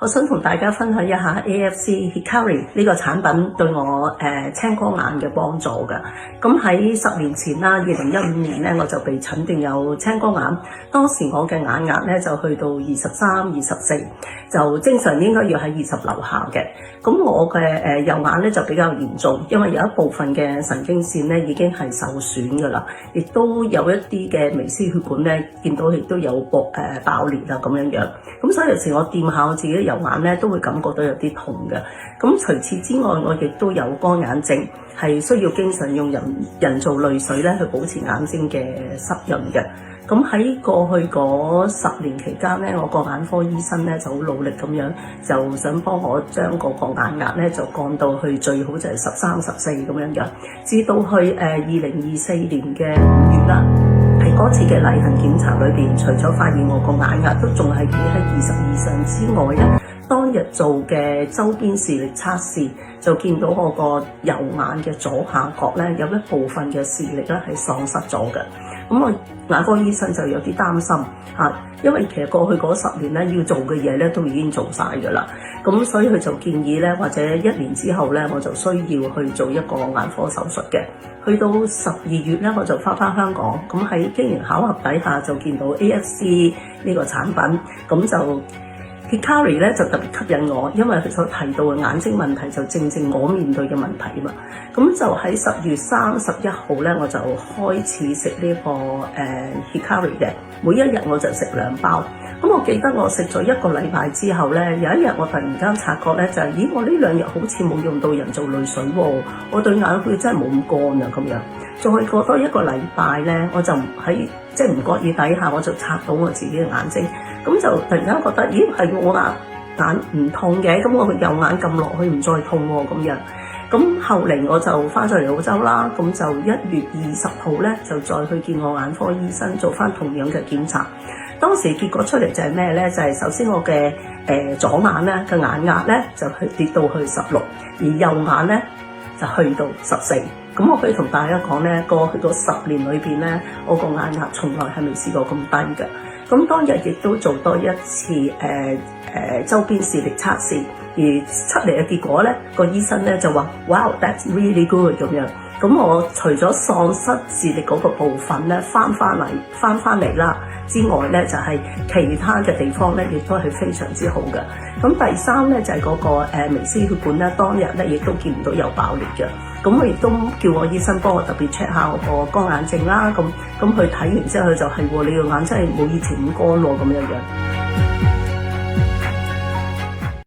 我想同大家分享一下 AFC Hikari 呢個產品對我青光眼嘅幫助嘅。咁喺10年前啦，2015年咧我就被診斷有青光眼，當時我嘅眼壓咧就去到23、24，就正常應該要喺20樓下嘅。咁我嘅右眼咧就比較嚴重，因為有一部分嘅神經線咧已經係受損㗎啦，亦都有一啲嘅微絲血管咧見到亦都有爆裂啊咁樣樣。咁所以有時我掂下我自己右眼咧都會感覺到有啲痛嘅。咁除此之外，我亦都有乾眼症，係需要經常用人造淚水咧去保持眼睛嘅濕潤嘅。咁喺過去嗰10年期間咧，我個眼科醫生咧就好努力咁樣，就想幫我將嗰個眼壓咧就降到去最好就係13、14咁樣嘅，至到去2024年嘅5月啦。喺嗰次嘅例行檢查裏邊，除咗發現我個眼壓都仲係企喺20以上之外咧，當日做嘅周邊視力測試就見到我個右眼嘅左下角咧有一部分嘅視力咧係喪失咗嘅。咁我眼科醫生就有啲擔心嚇，因為其實過去嗰10年咧要做嘅嘢咧都已經做晒㗎啦。咁所以佢就建議咧，或者1年之後咧，我就需要去做一個眼科手術嘅。去到12月咧，我就翻香港，咁喺機緣巧合底下就見到 AFC 呢個產品，咁就 Hikari 咧就特別吸引我，因為佢所提到嘅眼睛問題就正正我面對嘅問題嘛。咁就喺10月31號咧，我就開始食呢個Hikari 嘅，每一日我就食2包。咁我記得我食咗1個禮拜之後咧，有一日我突然間察覺咧就係，咦，我呢2日好似冇用到人造淚水喎，我對眼佢真係冇咁乾啊咁樣。再過多1個禮拜咧，我就喺即係唔覺意底下，我就擦到我自己嘅眼睛，咁就突然間覺得，咦，係我眼唔痛嘅，咁我右眼撳落去唔再痛喎咁樣。咁後嚟我就翻咗嚟澳洲啦，咁就1月20號咧就再去見我眼科醫生做翻同樣嘅檢查。當時結果出嚟就係咩咧？就係首先我嘅左眼咧嘅眼壓咧就跌到去16，而右眼咧就去到14。咁我可以同大家講咧，過去嗰10年裏邊咧，我個眼壓從來係未試過咁低嘅。咁當日亦都做多一次周邊視力測試，而出嚟嘅結果咧，個醫生咧就話 Wow, that's really good 咁樣。咁我除咗喪失視力嗰個部分咧翻嚟啦之外咧，就係其他嘅地方咧亦都係非常之好嘅。咁第3咧就係嗰個微絲血管咧，當日咧亦都見唔到有爆裂嘅。咁我亦都叫我醫生幫我特別 check 下我個乾眼症啦。咁佢睇完之後佢就係你個眼真係冇以前咁乾喎咁樣樣。